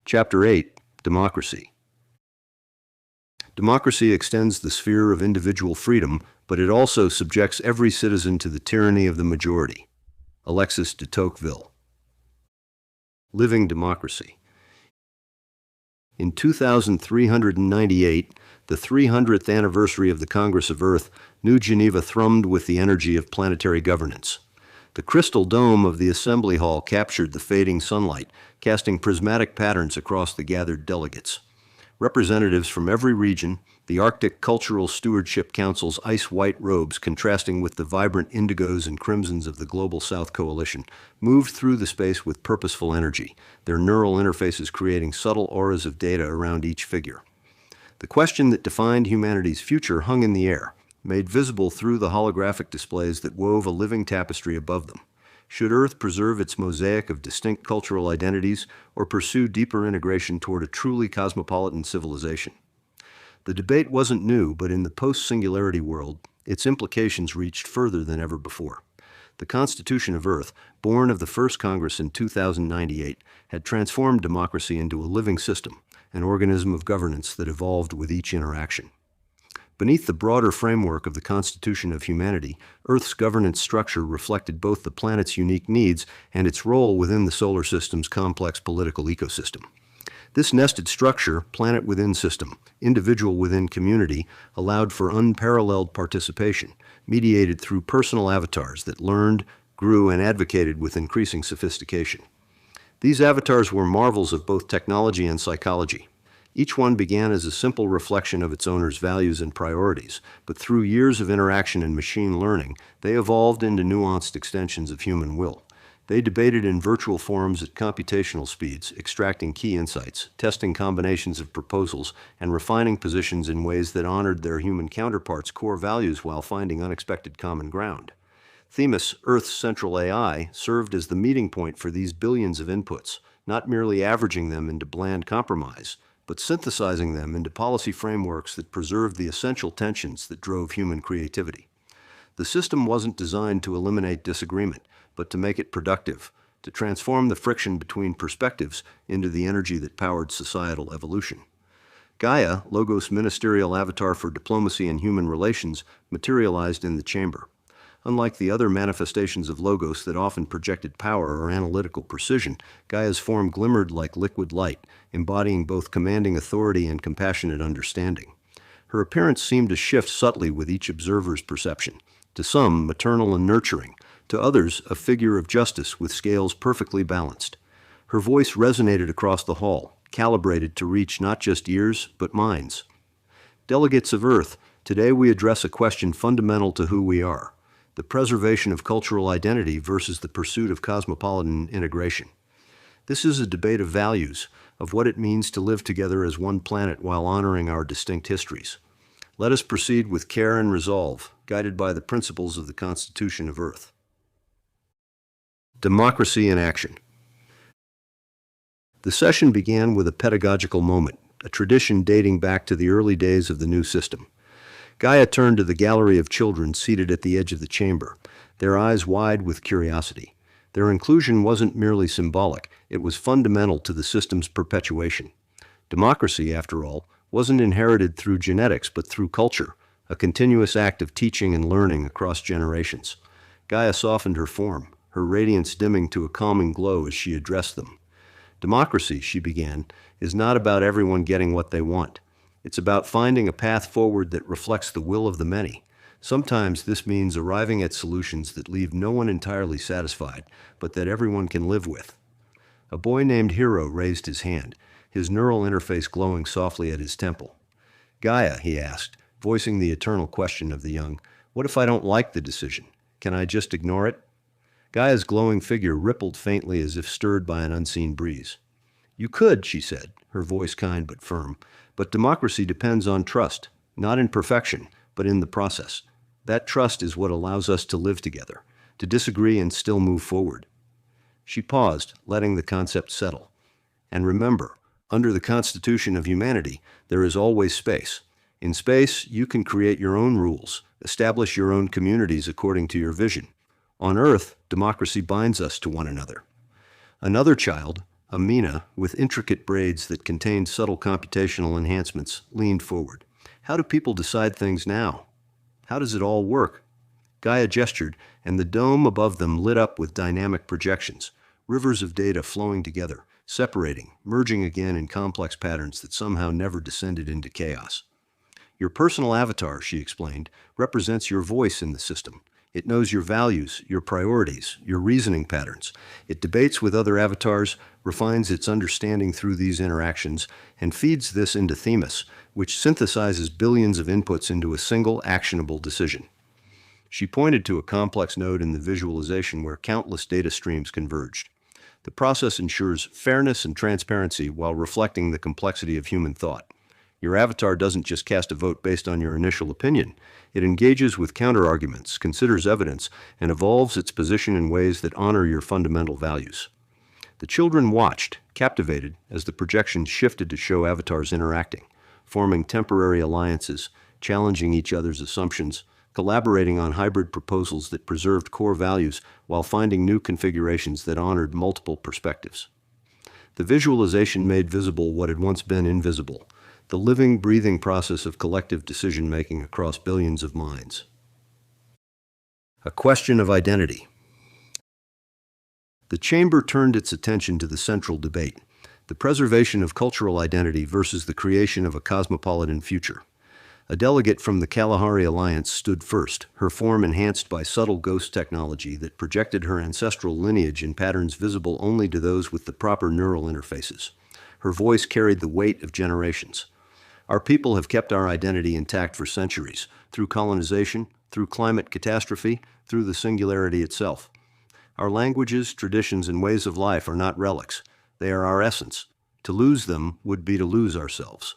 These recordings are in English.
Chapter 8, Democracy. Democracy extends the sphere of individual freedom, but it also subjects every citizen to the tyranny of the majority. Alexis de Tocqueville. Living Democracy. In 2398, the 300th anniversary of the Congress of Earth, New Geneva thrummed with the energy of planetary governance. The crystal dome of the assembly hall captured the fading sunlight, casting prismatic patterns across the gathered delegates. Representatives from every region, the Arctic Cultural Stewardship Council's ice-white robes contrasting with the vibrant indigos and crimsons of the Global South Coalition, moved through the space with purposeful energy, their neural interfaces creating subtle auras of data around each figure. The question that defined humanity's future hung in the air, made visible through the holographic displays that wove a living tapestry above them. Should Earth preserve its mosaic of distinct cultural identities or pursue deeper integration toward a truly cosmopolitan civilization? The debate wasn't new, but in the post-Singularity world, its implications reached further than ever before. The Constitution of Earth, born of the first Congress in 2098, had transformed democracy into a living system, an organism of governance that evolved with each interaction. Beneath the broader framework of the Constitution of Humanity, Earth's governance structure reflected both the planet's unique needs and its role within the solar system's complex political ecosystem. This nested structure, planet within system, individual within community, allowed for unparalleled participation, mediated through personal avatars that learned, grew, and advocated with increasing sophistication. These avatars were marvels of both technology and psychology. Each one began as a simple reflection of its owner's values and priorities, but through years of interaction and machine learning, they evolved into nuanced extensions of human will. They debated in virtual forums at computational speeds, extracting key insights, testing combinations of proposals, and refining positions in ways that honored their human counterparts' core values while finding unexpected common ground. Themis, Earth's central AI, served as the meeting point for these billions of inputs, not merely averaging them into bland compromise, but synthesizing them into policy frameworks that preserved the essential tensions that drove human creativity. The system wasn't designed to eliminate disagreement, but to make it productive, to transform the friction between perspectives into the energy that powered societal evolution. Gaia, Logos' ministerial avatar for diplomacy and human relations, materialized in the chamber. Unlike the other manifestations of Logos that often projected power or analytical precision, Gaia's form glimmered like liquid light, embodying both commanding authority and compassionate understanding. Her appearance seemed to shift subtly with each observer's perception. To some, maternal and nurturing; to others, a figure of justice with scales perfectly balanced. Her voice resonated across the hall, calibrated to reach not just ears, but minds. Delegates of Earth, today we address a question fundamental to who we are: the preservation of cultural identity versus the pursuit of cosmopolitan integration. This is a debate of values, of what it means to live together as one planet while honoring our distinct histories. Let us proceed with care and resolve, guided by the principles of the Constitution of Earth. Democracy in action. The session began with a pedagogical moment, a tradition dating back to the early days of the new system. Gaia turned to the gallery of children seated at the edge of the chamber, their eyes wide with curiosity. Their inclusion wasn't merely symbolic, it was fundamental to the system's perpetuation. Democracy, after all, wasn't inherited through genetics but through culture, a continuous act of teaching and learning across generations. Gaia softened her form, her radiance dimming to a calming glow as she addressed them. Democracy, she began, is not about everyone getting what they want. It's about finding a path forward that reflects the will of the many. Sometimes this means arriving at solutions that leave no one entirely satisfied, but that everyone can live with. A boy named Hero raised his hand, his neural interface glowing softly at his temple. Gaia, he asked, voicing the eternal question of the young, what if I don't like the decision? Can I just ignore it? Gaia's glowing figure rippled faintly as if stirred by an unseen breeze. You could, she said, her voice kind but firm, but democracy depends on trust, not in perfection, but in the process. That trust is what allows us to live together, to disagree and still move forward. She paused, letting the concept settle. And remember, under the Constitution of Humanity, there is always space. In space, you can create your own rules, establish your own communities according to your vision. On Earth, democracy binds us to one another. Another child, A Mina, with intricate braids that contained subtle computational enhancements, leaned forward. How do people decide things now? How does it all work? Gaia gestured, and the dome above them lit up with dynamic projections, rivers of data flowing together, separating, merging again in complex patterns that somehow never descended into chaos. Your personal avatar, she explained, represents your voice in the system. It knows your values, your priorities, your reasoning patterns. It debates with other avatars, refines its understanding through these interactions, and feeds this into Themis, which synthesizes billions of inputs into a single actionable decision. She pointed to a complex node in the visualization where countless data streams converged. The process ensures fairness and transparency while reflecting the complexity of human thought. Your avatar doesn't just cast a vote based on your initial opinion. It engages with counterarguments, considers evidence, and evolves its position in ways that honor your fundamental values. The children watched, captivated, as the projections shifted to show avatars interacting, forming temporary alliances, challenging each other's assumptions, collaborating on hybrid proposals that preserved core values while finding new configurations that honored multiple perspectives. The visualization made visible what had once been invisible, the living, breathing process of collective decision-making across billions of minds. A question of identity. The chamber turned its attention to the central debate, the preservation of cultural identity versus the creation of a cosmopolitan future. A delegate from the Kalahari Alliance stood first, her form enhanced by subtle ghost technology that projected her ancestral lineage in patterns visible only to those with the proper neural interfaces. Her voice carried the weight of generations. Our people have kept our identity intact for centuries, through colonization, through climate catastrophe, through the singularity itself. Our languages, traditions, and ways of life are not relics. They are our essence. To lose them would be to lose ourselves.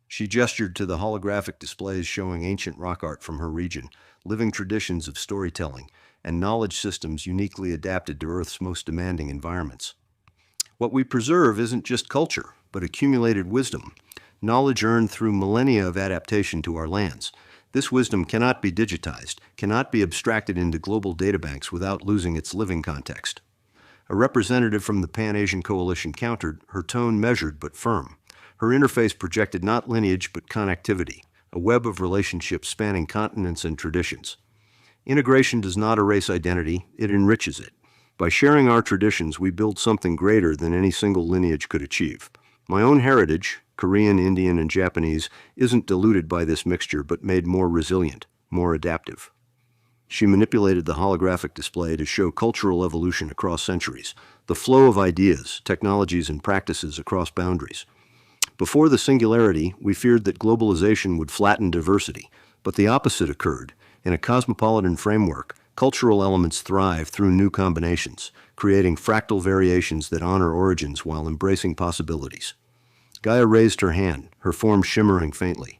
She gestured to the holographic displays showing ancient rock art from her region, living traditions of storytelling, and knowledge systems uniquely adapted to Earth's most demanding environments. What we preserve isn't just culture, but accumulated wisdom, knowledge earned through millennia of adaptation to our lands. This wisdom cannot be digitized, cannot be abstracted into global databanks without losing its living context. A representative from the Pan-Asian Coalition countered, her tone measured but firm. Her interface projected not lineage but connectivity, a web of relationships spanning continents and traditions. Integration does not erase identity, it enriches it. By sharing our traditions, we build something greater than any single lineage could achieve. My own heritage, Korean, Indian, and Japanese, isn't diluted by this mixture but made more resilient, more adaptive. She manipulated the holographic display to show cultural evolution across centuries, the flow of ideas, technologies, and practices across boundaries. Before the singularity, we feared that globalization would flatten diversity, but the opposite occurred. In a cosmopolitan framework, cultural elements thrive through new combinations, creating fractal variations that honor origins while embracing possibilities. Gaia raised her hand, her form shimmering faintly.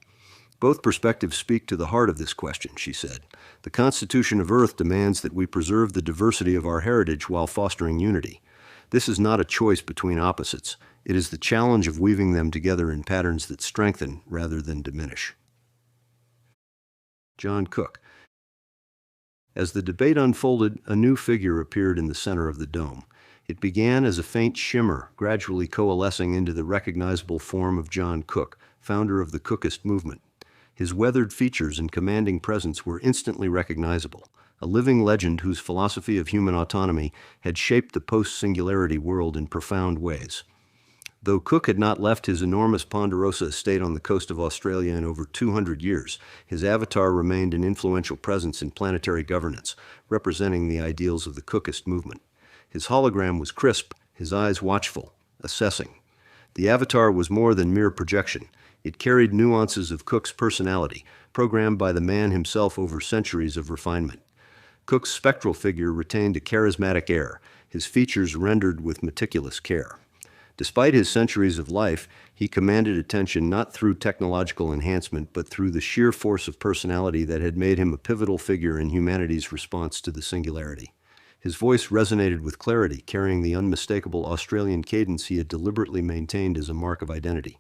Both perspectives speak to the heart of this question, she said. The Constitution of Earth demands that we preserve the diversity of our heritage while fostering unity. This is not a choice between opposites. It is the challenge of weaving them together in patterns that strengthen rather than diminish. John Cook. As the debate unfolded, a new figure appeared in the center of the dome. It began as a faint shimmer, gradually coalescing into the recognizable form of John Cook, founder of the Cookist movement. His weathered features and commanding presence were instantly recognizable, a living legend whose philosophy of human autonomy had shaped the post-Singularity world in profound ways. Though Cook had not left his enormous Ponderosa estate on the coast of Australia in over 200 years, his avatar remained an influential presence in planetary governance, representing the ideals of the Cookist movement. His hologram was crisp, his eyes watchful, assessing. The avatar was more than mere projection. It carried nuances of Cook's personality, programmed by the man himself over centuries of refinement. Cook's spectral figure retained a charismatic air, his features rendered with meticulous care. Despite his centuries of life, he commanded attention not through technological enhancement, but through the sheer force of personality that had made him a pivotal figure in humanity's response to the singularity. His voice resonated with clarity, carrying the unmistakable Australian cadence he had deliberately maintained as a mark of identity.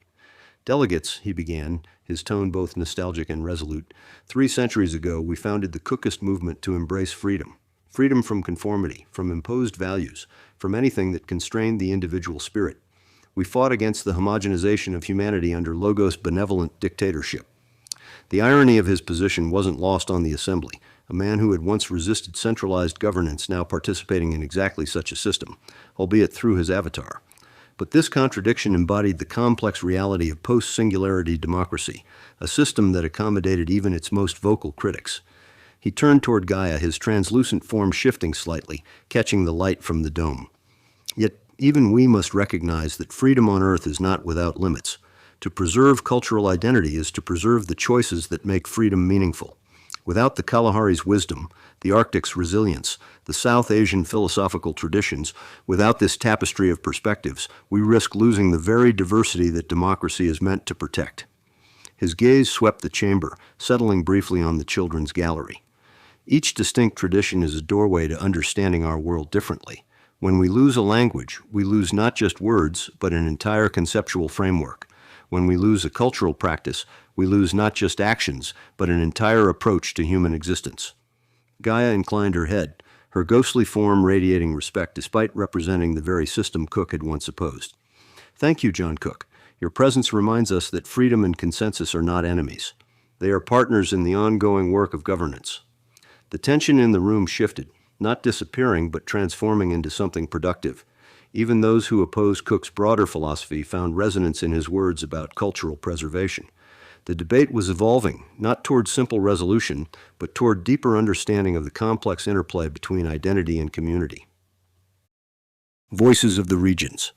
Delegates, he began, his tone both nostalgic and resolute. 3 centuries ago, we founded the Cookist movement to embrace freedom. freedom from conformity, from imposed values, from anything that constrained the individual spirit. We fought against the homogenization of humanity under Logos' benevolent dictatorship. The irony of his position wasn't lost on the Assembly, a man who had once resisted centralized governance now participating in exactly such a system, albeit through his avatar. But this contradiction embodied the complex reality of post-Singularity democracy, a system that accommodated even its most vocal critics. He turned toward Gaia, his translucent form shifting slightly, catching the light from the dome. Yet even we must recognize that freedom on Earth is not without limits. To preserve cultural identity is to preserve the choices that make freedom meaningful. Without the Kalahari's wisdom, the Arctic's resilience, the South Asian philosophical traditions, without this tapestry of perspectives, we risk losing the very diversity that democracy is meant to protect. His gaze swept the chamber, settling briefly on the children's gallery. Each distinct tradition is a doorway to understanding our world differently. When we lose a language, we lose not just words, but an entire conceptual framework. When we lose a cultural practice, we lose not just actions, but an entire approach to human existence. Gaia inclined her head, her ghostly form radiating respect despite representing the very system Cook had once opposed. Thank you, John Cook. Your presence reminds us that freedom and consensus are not enemies. They are partners in the ongoing work of governance. The tension in the room shifted, not disappearing, but transforming into something productive. Even those who opposed Cook's broader philosophy found resonance in his words about cultural preservation. The debate was evolving, not toward simple resolution, but toward deeper understanding of the complex interplay between identity and community. Voices of the regions.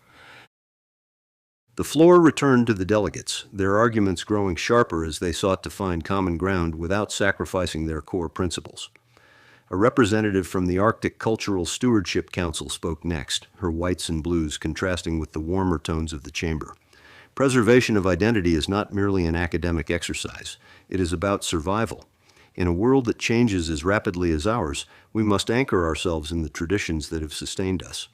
The floor returned to the delegates, their arguments growing sharper as they sought to find common ground without sacrificing their core principles. A representative from the Arctic Cultural Stewardship Council spoke next, her whites and blues contrasting with the warmer tones of the chamber. Preservation of identity is not merely an academic exercise. It is about survival. In a world that changes as rapidly as ours, we must anchor ourselves in the traditions that have sustained us.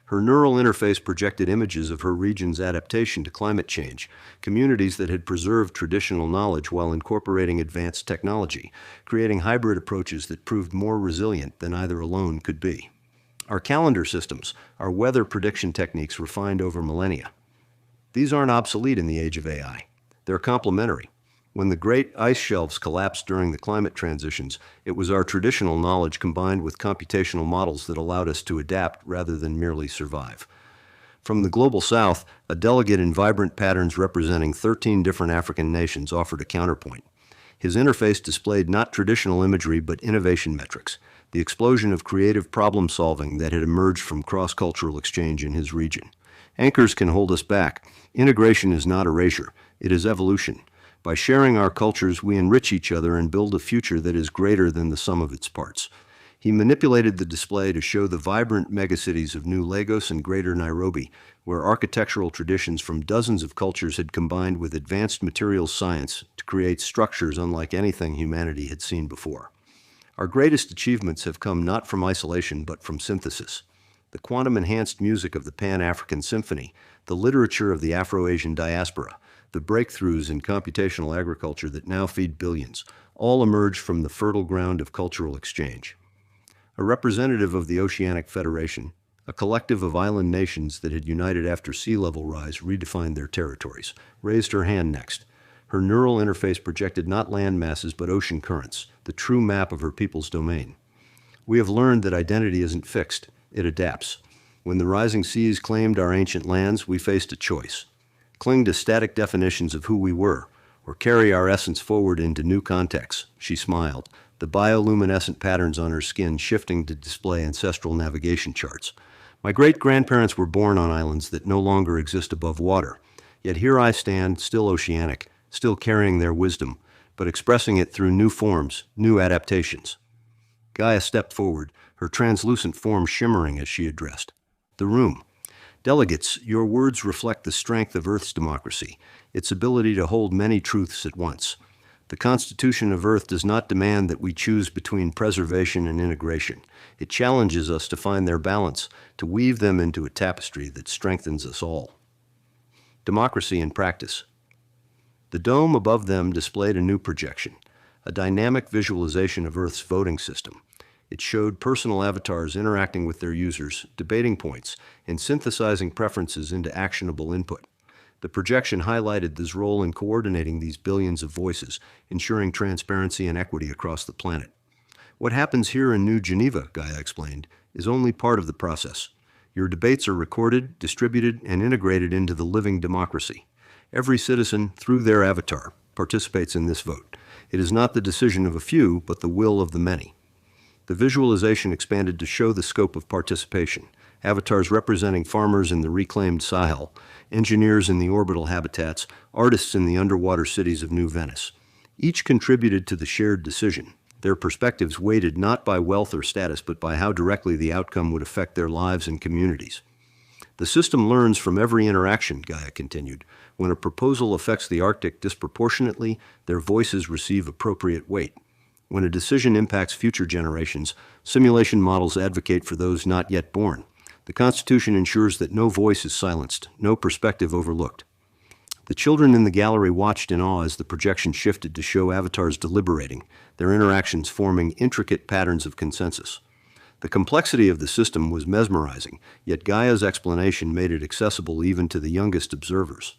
Her neural interface projected images of her region's adaptation to climate change, communities that had preserved traditional knowledge while incorporating advanced technology, creating hybrid approaches that proved more resilient than either alone could be. Our calendar systems, our weather prediction techniques refined over millennia. These aren't obsolete in the age of AI. They're complementary. When the great ice shelves collapsed during the climate transitions, it was our traditional knowledge combined with computational models that allowed us to adapt rather than merely survive. From the global south, a delegate in vibrant patterns representing 13 different African nations offered a counterpoint. His interface displayed not traditional imagery but innovation metrics, the explosion of creative problem solving that had emerged from cross-cultural exchange in his region. Anchors can hold us back. Integration is not erasure, it is evolution. By sharing our cultures, we enrich each other and build a future that is greater than the sum of its parts. He manipulated the display to show the vibrant megacities of New Lagos and Greater Nairobi, where architectural traditions from dozens of cultures had combined with advanced materials science to create structures unlike anything humanity had seen before. Our greatest achievements have come not from isolation but from synthesis. The quantum-enhanced music of the Pan-African Symphony, the literature of the Afro-Asian diaspora, the breakthroughs in computational agriculture that now feed billions, all emerge from the fertile ground of cultural exchange. A representative of the Oceanic Federation, a collective of island nations that had united after sea level rise redefined their territories, raised her hand next. Her neural interface projected not land masses but ocean currents, the true map of her people's domain. We have learned that identity isn't fixed, it adapts. When the rising seas claimed our ancient lands, we faced a choice. Cling to static definitions of who we were, or carry our essence forward into new contexts. She smiled, the bioluminescent patterns on her skin shifting to display ancestral navigation charts. My great-grandparents were born on islands that no longer exist above water. Yet here I stand, still oceanic, still carrying their wisdom, but expressing it through new forms, new adaptations. Gaia stepped forward, her translucent form shimmering as she addressed the room. Delegates, your words reflect the strength of Earth's democracy, its ability to hold many truths at once. The Constitution of Earth does not demand that we choose between preservation and integration. It challenges us to find their balance, to weave them into a tapestry that strengthens us all. Democracy in practice. The dome above them displayed a new projection, a dynamic visualization of Earth's voting system. It showed personal avatars interacting with their users, debating points, and synthesizing preferences into actionable input. The projection highlighted this role in coordinating these billions of voices, ensuring transparency and equity across the planet. What happens here in New Geneva, Gaia explained, is only part of the process. Your debates are recorded, distributed, and integrated into the living democracy. Every citizen, through their avatar, participates in this vote. It is not the decision of a few, but the will of the many. The visualization expanded to show the scope of participation. Avatars representing farmers in the reclaimed Sahel, engineers in the orbital habitats, artists in the underwater cities of New Venice. Each contributed to the shared decision, their perspectives weighted not by wealth or status, but by how directly the outcome would affect their lives and communities. The system learns from every interaction, Gaia continued. When a proposal affects the Arctic disproportionately, their voices receive appropriate weight. When a decision impacts future generations, simulation models advocate for those not yet born. The Constitution ensures that no voice is silenced, no perspective overlooked. The children in the gallery watched in awe as the projection shifted to show avatars deliberating, their interactions forming intricate patterns of consensus. The complexity of the system was mesmerizing, yet Gaia's explanation made it accessible even to the youngest observers.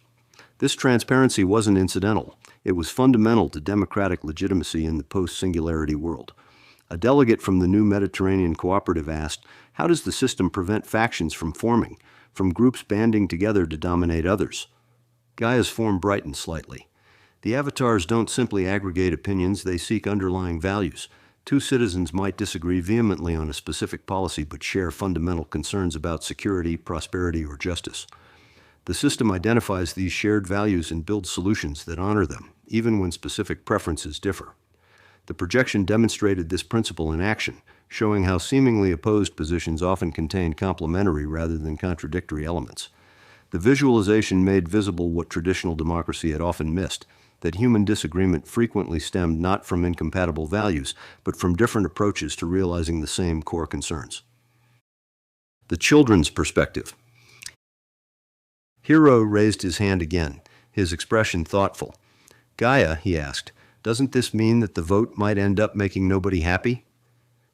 This transparency wasn't incidental. It was fundamental to democratic legitimacy in the post-Singularity world. A delegate from the New Mediterranean Cooperative asked, "How does the system prevent factions from forming, from groups banding together to dominate others?" Gaia's form brightened slightly. The avatars don't simply aggregate opinions, they seek underlying values. Two citizens might disagree vehemently on a specific policy but share fundamental concerns about security, prosperity, or justice. The system identifies these shared values and builds solutions that honor them, even when specific preferences differ. The projection demonstrated this principle in action, showing how seemingly opposed positions often contain complementary rather than contradictory elements. The visualization made visible what traditional democracy had often missed, that human disagreement frequently stemmed not from incompatible values, but from different approaches to realizing the same core concerns. The children's perspective. Hero raised his hand again, his expression thoughtful. "Gaia," he asked, "doesn't this mean that the vote might end up making nobody happy?"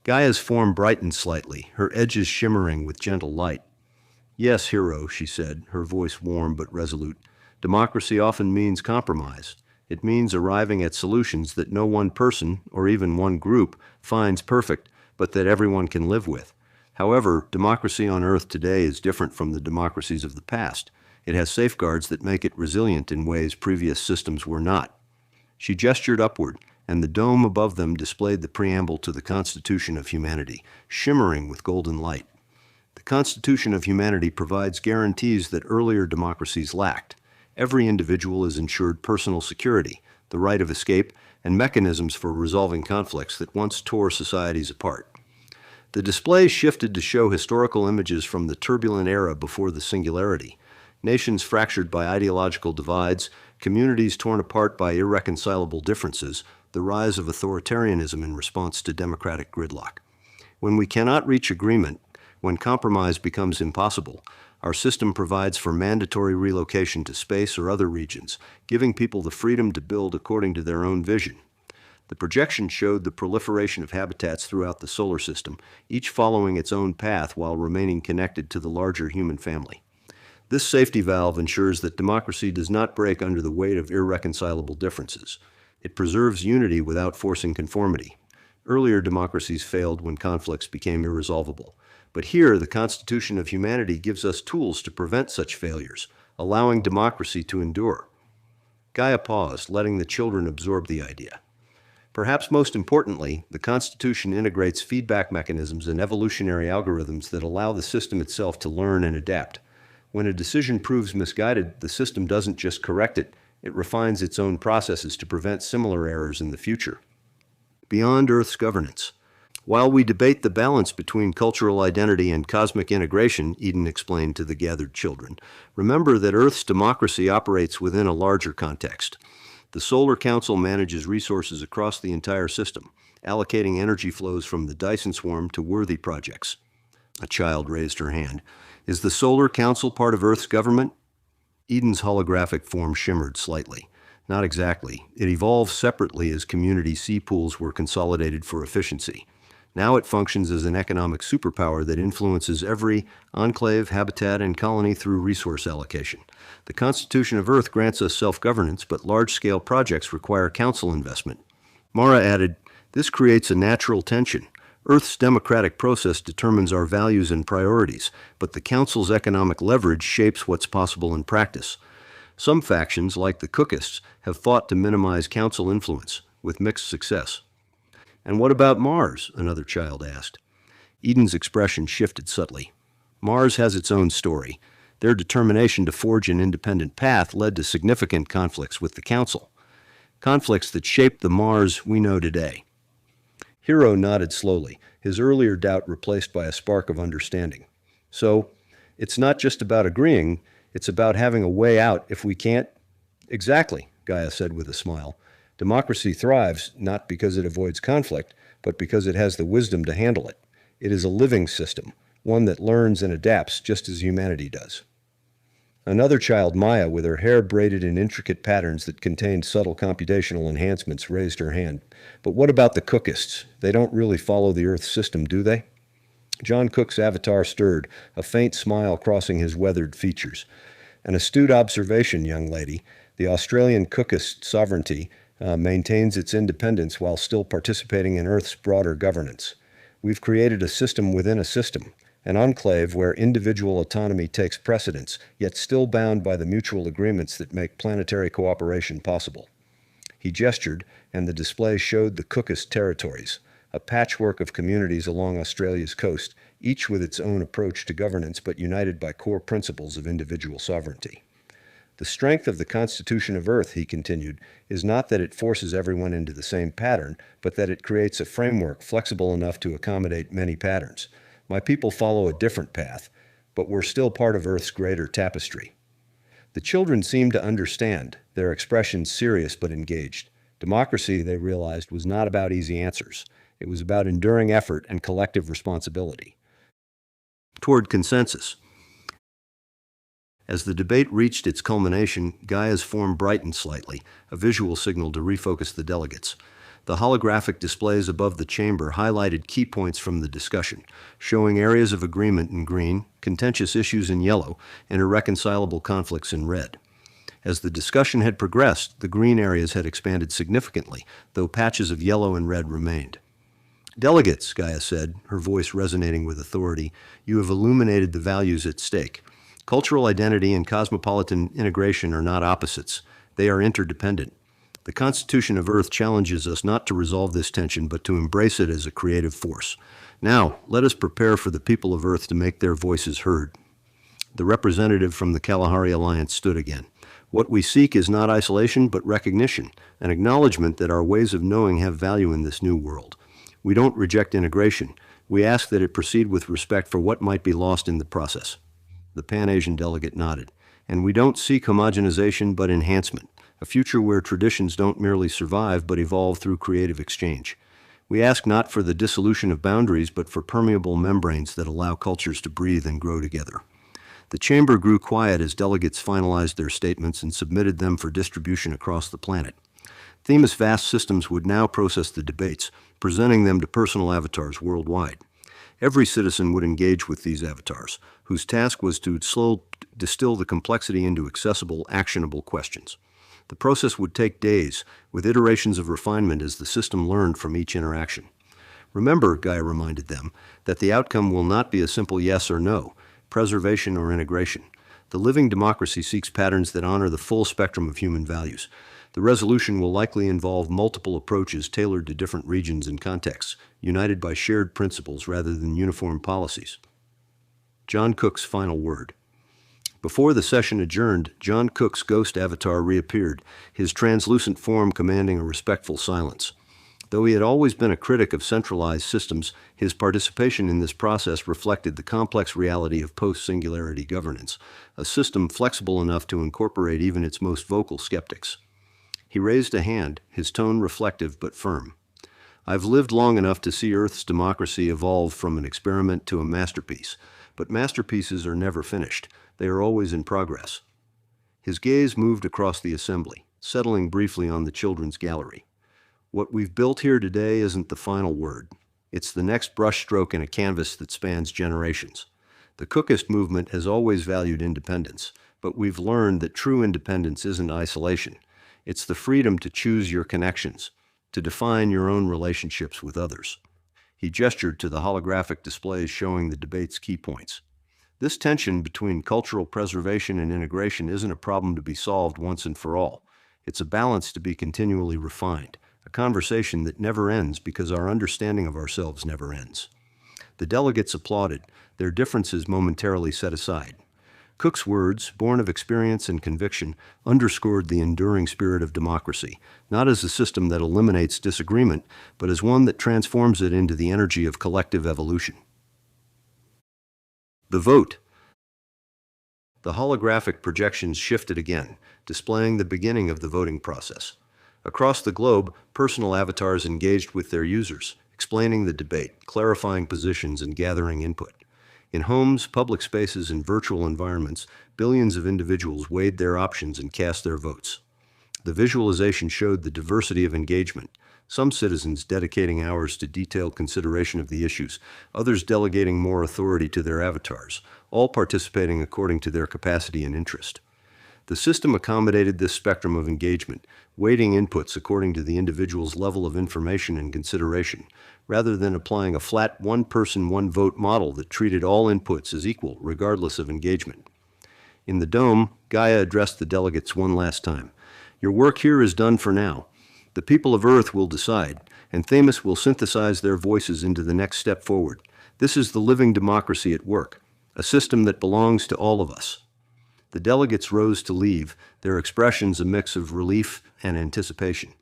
Gaia's form brightened slightly, her edges shimmering with gentle light. "Yes, Hero," she said, her voice warm but resolute. "Democracy often means compromise. It means arriving at solutions that no one person, or even one group, finds perfect, but that everyone can live with. However, democracy on Earth today is different from the democracies of the past. It has safeguards that make it resilient in ways previous systems were not." She gestured upward, and the dome above them displayed the preamble to the Constitution of Humanity, shimmering with golden light. The Constitution of Humanity provides guarantees that earlier democracies lacked. Every individual is ensured personal security, the right of escape, and mechanisms for resolving conflicts that once tore societies apart. The display shifted to show historical images from the turbulent era before the Singularity. Nations fractured by ideological divides, communities torn apart by irreconcilable differences, the rise of authoritarianism in response to democratic gridlock. When we cannot reach agreement, when compromise becomes impossible, our system provides for mandatory relocation to space or other regions, giving people the freedom to build according to their own vision. The projection showed the proliferation of habitats throughout the solar system, each following its own path while remaining connected to the larger human family. This safety valve ensures that democracy does not break under the weight of irreconcilable differences. It preserves unity without forcing conformity. Earlier democracies failed when conflicts became irresolvable. But here, the Constitution of Humanity gives us tools to prevent such failures, allowing democracy to endure. Gaia paused, letting the children absorb the idea. Perhaps most importantly, the Constitution integrates feedback mechanisms and evolutionary algorithms that allow the system itself to learn and adapt. When a decision proves misguided, the system doesn't just correct it, it refines its own processes to prevent similar errors in the future. Beyond Earth's governance. While we debate the balance between cultural identity and cosmic integration, Eden explained to the gathered children, remember that Earth's democracy operates within a larger context. The Solar Council manages resources across the entire system, allocating energy flows from the Dyson swarm to worthy projects. A child raised her hand. Is the Solar Council part of Earth's government? Eden's holographic form shimmered slightly. Not exactly. It evolved separately as community sea pools were consolidated for efficiency. Now it functions as an economic superpower that influences every enclave, habitat, and colony through resource allocation. The Constitution of Earth grants us self-governance, but large-scale projects require council investment. Mara added, "This creates a natural tension. Earth's democratic process determines our values and priorities, but the Council's economic leverage shapes what's possible in practice. Some factions, like the Cookists, have fought to minimize Council influence, with mixed success." "And what about Mars?" another child asked. Eden's expression shifted subtly. "Mars has its own story. Their determination to forge an independent path led to significant conflicts with the Council. Conflicts that shaped the Mars we know today." Hiro nodded slowly, his earlier doubt replaced by a spark of understanding. "So, it's not just about agreeing, it's about having a way out if we can't?" "Exactly," Gaia said with a smile. "Democracy thrives not because it avoids conflict, but because it has the wisdom to handle it. It is a living system, one that learns and adapts just as humanity does." Another child, Maya, with her hair braided in intricate patterns that contained subtle computational enhancements, raised her hand. "But what about the Cookists? They don't really follow the Earth system, do they?" John Cook's avatar stirred, a faint smile crossing his weathered features. "An astute observation, young lady. The Australian Cookist sovereignty maintains its independence while still participating in Earth's broader governance. We've created a system within a system, an enclave where individual autonomy takes precedence, yet still bound by the mutual agreements that make planetary cooperation possible." He gestured, and the display showed the Cookist territories, a patchwork of communities along Australia's coast, each with its own approach to governance but united by core principles of individual sovereignty. "The strength of the Constitution of Earth," he continued, "is not that it forces everyone into the same pattern, but that it creates a framework flexible enough to accommodate many patterns. My people follow a different path, but we're still part of Earth's greater tapestry." The children seemed to understand, their expressions serious but engaged. Democracy, they realized, was not about easy answers. It was about enduring effort and collective responsibility. Toward consensus. As the debate reached its culmination, Gaia's form brightened slightly, a visual signal to refocus the delegates. The holographic displays above the chamber highlighted key points from the discussion, showing areas of agreement in green, contentious issues in yellow, and irreconcilable conflicts in red. As the discussion had progressed, the green areas had expanded significantly, though patches of yellow and red remained. "Delegates," Gaia said, her voice resonating with authority, "you have illuminated the values at stake. Cultural identity and cosmopolitan integration are not opposites. They are interdependent. The Constitution of Earth challenges us not to resolve this tension, but to embrace it as a creative force. Now, let us prepare for the people of Earth to make their voices heard." The representative from the Kalahari Alliance stood again. "What we seek is not isolation, but recognition, an acknowledgement that our ways of knowing have value in this new world. We don't reject integration. We ask that it proceed with respect for what might be lost in the process." The Pan-Asian delegate nodded. "And we don't seek homogenization, but enhancement. A future where traditions don't merely survive but evolve through creative exchange. We ask not for the dissolution of boundaries but for permeable membranes that allow cultures to breathe and grow together." The chamber grew quiet as delegates finalized their statements and submitted them for distribution across the planet. Themis Vast Systems would now process the debates, presenting them to personal avatars worldwide. Every citizen would engage with these avatars, whose task was to distill the complexity into accessible, actionable questions. The process would take days, with iterations of refinement as the system learned from each interaction. "Remember," Gaia reminded them, "that the outcome will not be a simple yes or no, preservation or integration. The living democracy seeks patterns that honor the full spectrum of human values. The resolution will likely involve multiple approaches tailored to different regions and contexts, united by shared principles rather than uniform policies." John Cook's final word. Before the session adjourned, John Cook's ghost avatar reappeared, his translucent form commanding a respectful silence. Though he had always been a critic of centralized systems, his participation in this process reflected the complex reality of post-Singularity governance, a system flexible enough to incorporate even its most vocal skeptics. He raised a hand, his tone reflective but firm. "I've lived long enough to see Earth's democracy evolve from an experiment to a masterpiece, but masterpieces are never finished. They are always in progress." His gaze moved across the assembly, settling briefly on the children's gallery. "What we've built here today isn't the final word. It's the next brushstroke in a canvas that spans generations. The Cookist movement has always valued independence, but we've learned that true independence isn't isolation. It's the freedom to choose your connections, to define your own relationships with others. He gestured to the holographic displays showing the debate's key points. This tension between cultural preservation and integration isn't a problem to be solved once and for all. It's a balance to be continually refined, a conversation that never ends because our understanding of ourselves never ends. The delegates applauded, their differences momentarily set aside. Cook's words, born of experience and conviction, underscored the enduring spirit of democracy, not as a system that eliminates disagreement, but as one that transforms it into the energy of collective evolution. The vote. The holographic projections shifted again, displaying the beginning of the voting process. Across the globe, personal avatars engaged with their users, explaining the debate, clarifying positions, and gathering input. In homes, public spaces, and virtual environments, billions of individuals weighed their options and cast their votes. The visualization showed the diversity of engagement, some citizens dedicating hours to detailed consideration of the issues, others delegating more authority to their avatars, all participating according to their capacity and interest. The system accommodated this spectrum of engagement, weighting inputs according to the individual's level of information and consideration, rather than applying a flat one-person, one-vote model that treated all inputs as equal, regardless of engagement. In the dome, Gaia addressed the delegates one last time. Your work here is done for now. The people of Earth will decide, and Themis will synthesize their voices into the next step forward. This is the living democracy at work, a system that belongs to all of us. The delegates rose to leave, their expressions a mix of relief and anticipation.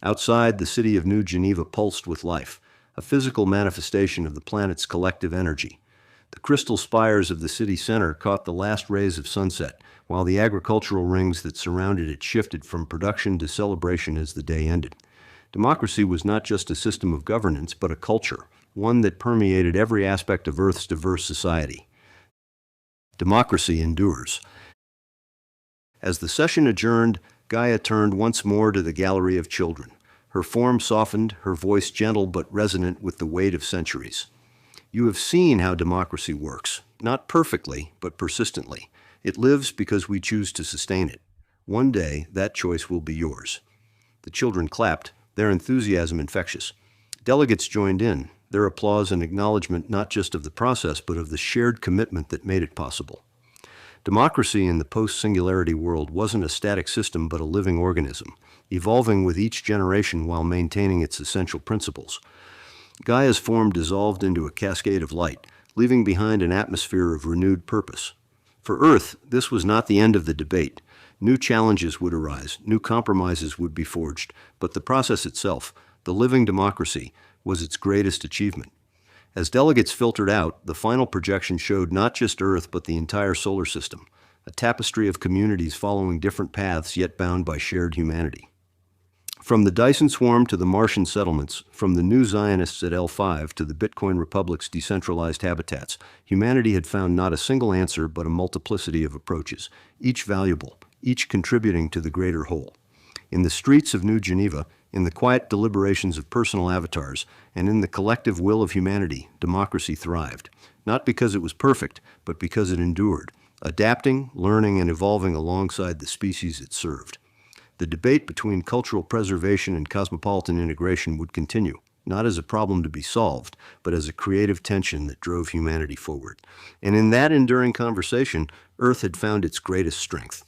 Outside, the city of New Geneva pulsed with life, a physical manifestation of the planet's collective energy. The crystal spires of the city center caught the last rays of sunset, while the agricultural rings that surrounded it shifted from production to celebration as the day ended. Democracy was not just a system of governance, but a culture, one that permeated every aspect of Earth's diverse society. Democracy endures. As the session adjourned, Gaia turned once more to the gallery of children. Her form softened, her voice gentle but resonant with the weight of centuries. You have seen how democracy works, not perfectly, but persistently. It lives because we choose to sustain it. One day, that choice will be yours. The children clapped, their enthusiasm infectious. Delegates joined in, their applause an acknowledgement not just of the process, but of the shared commitment that made it possible. Democracy in the post-Singularity world wasn't a static system, but a living organism, evolving with each generation while maintaining its essential principles. Gaia's form dissolved into a cascade of light, leaving behind an atmosphere of renewed purpose. For Earth, this was not the end of the debate. New challenges would arise, new compromises would be forged, but the process itself, the living democracy, was its greatest achievement. As delegates filtered out, the final projection showed not just Earth but the entire solar system, a tapestry of communities following different paths yet bound by shared humanity. From the Dyson Swarm to the Martian settlements, from the new Zionists at L5 to the Bitcoin Republic's decentralized habitats, humanity had found not a single answer but a multiplicity of approaches, each valuable, each contributing to the greater whole. In the streets of New Geneva, in the quiet deliberations of personal avatars, and in the collective will of humanity, democracy thrived, not because it was perfect, but because it endured, adapting, learning, and evolving alongside the species it served. The debate between cultural preservation and cosmopolitan integration would continue, not as a problem to be solved, but as a creative tension that drove humanity forward. And in that enduring conversation, Earth had found its greatest strength.